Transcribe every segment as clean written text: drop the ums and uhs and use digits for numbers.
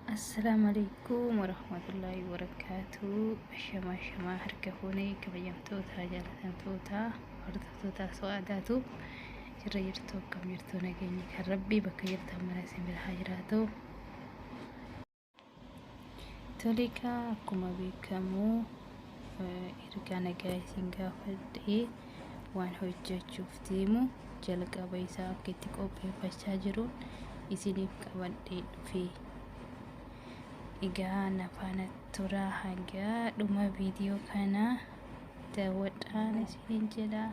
السلام عليكم ورحمة الله وبركاته. شما هركفوني كبيمتوتا جالتمتوتا هردفتوتا سواداتو جريرتو كم يرتو نجيني كربي بكيرتا مراسم بالحاجراتو توليكا كما بيكمو إرقانا جايسين قافدي وان حجة شفتيمو جلقا بيسا كتكو بيفاشاجرون إسينيف كوان في Egaa nafana tura hanga dhuma viidiyoo kana daawwadhaan isin jedha.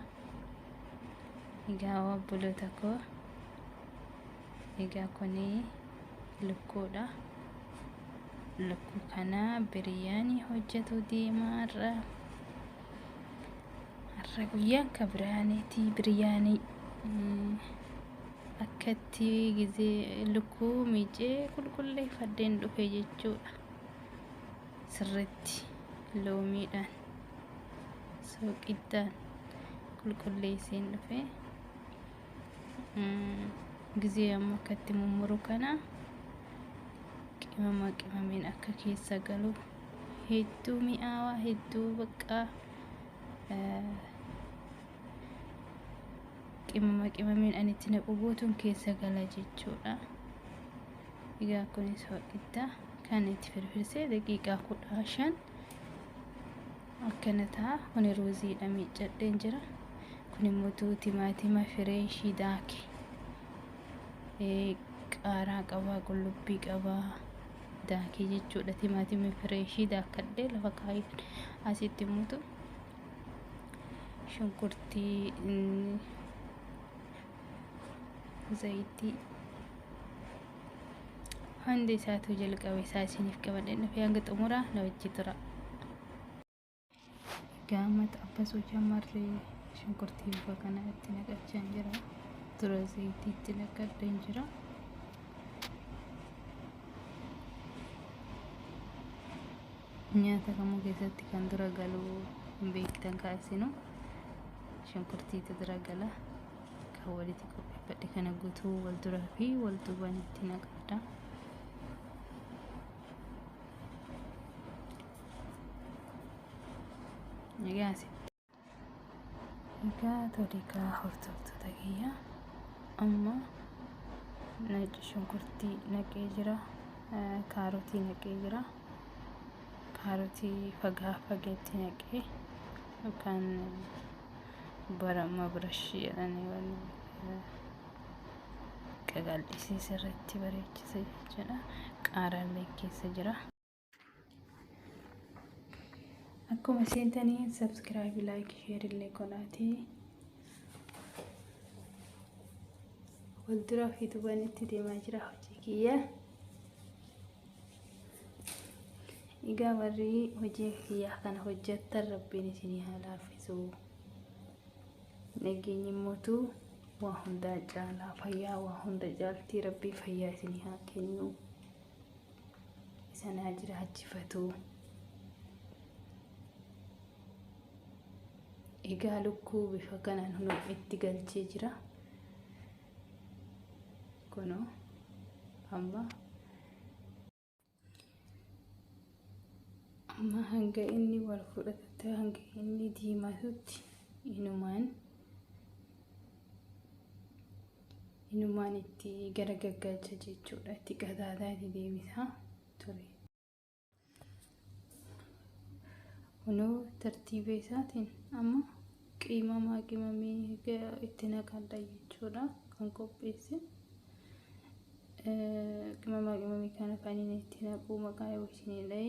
Egaa obboloota koo egaa kuni lukkuudha. Lukkuu kana biriyaanii hojjetu deemaa irra guyyaan ka biriyaanii akkatti gizee lukkuu miicee qulqulleeffadheen dhufe jechuudha. Sirriitti loomiidhaan soqiddaan qulqulleesseen dhufe. Gizee amma akkatti mummuru kana qimameen akka keessa galu hedduu mi'aawaa hedduu bakka qimameen anitti naqu guutuun keessa gala jechuudha. Egaa kunis soqidda kan itti firfirsee daqiiqaa 15 akkana ta'a. Kuni ruuziidha miiccadheen jira. Kun immoo timaatima fireeshii daake qaaraa qabaa qullubbii qabaa daakee jechuudha. Timaatimni fireeshii daakadhee lafa kaayee asitti immoo shunkurtii zayitii hunda isaatu jalqabe isaa isiniif qabadheen dhufe hanga xumuraa na wajji tura. Gama xabbasoo jamarree shunkurtii bifa kana itti naqachaa jira. Tura zayitii itti naqadheen jira. Nyaata kamuu keessatti kan dura galu hin beektan kaasinu shunkurtiitu dura gala. Kan walitti qopheeffadhe kana guutuu wal duraa fi wal duubaan itti naqadha. Egaa tolikaa hordoftoota kiyya amma naqi shunkurtii naqee jira. Kaarotii naqee jira. Kaarotii fageetti naqee yookaan biraashii jedhanii waan qaqal'isee sirriitti bareechisa jechuudha. Qaaraallee keessa jira. Akkuma seentanii subscribe, like, share illee godhaatii wal duraa fi duubaan itti deemaa jira hojii kiyya. Egaa warri hojii kiyyaa kana hojjettan rabbiin isinii haa laaffisu. Nageenyi mootuu waa hundaa caalaa fayyaa waa hunda caaltii rabbii fayyaa isinii haa kennu. Isin haa jiraachifatu. Egaa lukkuu bifa kanaan hunda itti galchee jira. Kunoo amma hanga inni wal fudhatutti hanga inni diimatutti inumaan itti gara gaggalcha jechuudha. Itti qataataa itti deebisaa ture. Kunoo tartiiba isaatiin amma qimamee itti naqadha jechuudha kan qopheesse. Qimamee kana kan inni itti naqu maqaa yoo isinidha.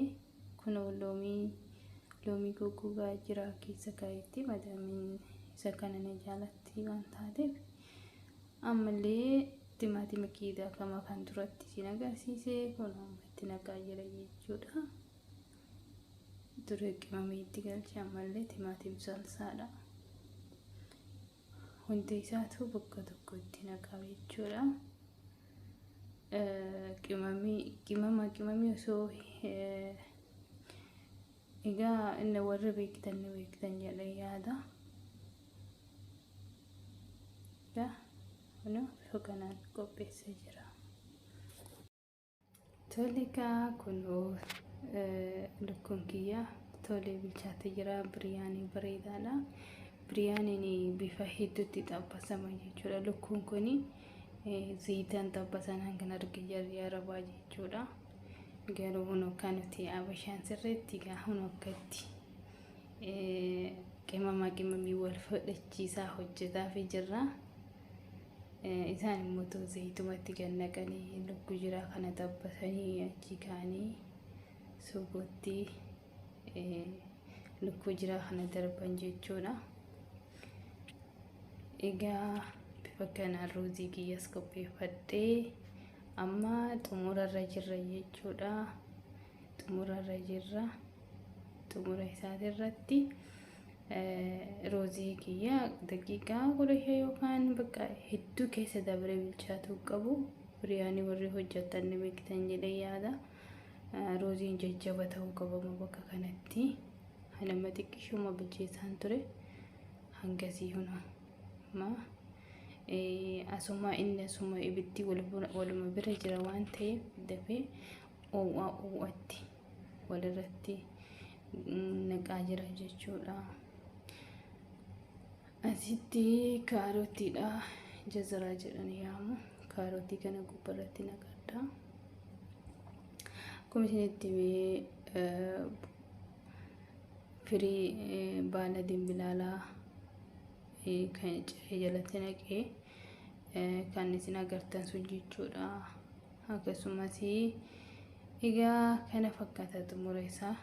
Kunoo loomii goggogaa jira keessa kaayetti madaamiin isa kana ni jaalatti waan taateef ammallee timaatima kiidaa kama kan duratti isin agarsiise kun amma itti naqaa jira jechuudha. Dura qimamee itti galche ammallee timaatim salsaadha. Hunda isaatu bakka tokko itti naqaa jechuudha. Qimamee osoo egaa inni warra beektan jedhee yaada. Egaa kunoo bifa kanaan qopheessee jira. Tole kaa kunoo lukkuun kiyya tolee bilchaatee jira. Biriyaanii bareedaadha. Biriyaaniin bifa hedduutti xabbasama jechuudha. Lukkuun kuni zayitaan xabbasanaan kan arge jarri Arabaa jechuudha. Garuu hunoo kan nuti Abashaan sirriitti gaa hunoo akkatti qimamii wal fudhachiisaa hojjetaa fi jirra. Isaan immoo zayitumatti gannaqanii lukkuu jiraa kana xabbasanii achi kaanii suuqotti lukkuu jiraa kana darban jechuudha. Egaa bifa kanaan ruuzii kiyyaas qopheeffadhee amma xumurarra jirra jechuudha. Xumurarra jirra. Xumura isaatirratti roozii kiyya daqiiqaa 15 yookaan bakka hedduu keessa dabre bilchaatuu qabu. Biriyaanii warri hojjetan ni beektan jedhee yaada. Rooziin jajjaba ta'uu qaba bakka kanatti. Hanama xiqqishuma bilcheessaan ture. Hangasii hunuma asuma inni asuma ibiddi waluma bira jira waan ta'eef dafee oowwaatti walirratti naqaa jira jechuudha. Asitti kaarootiidha. Jazaraa jedhanii yaamu. Kaarootii kana gubbarratti naqadha. Akkuma isinitti firii baala dimbilaalaa kan ciree jalatti naqee kan isin agartan sun jechuudha. Akkasumas egaa kana fakkaata xumura isaa.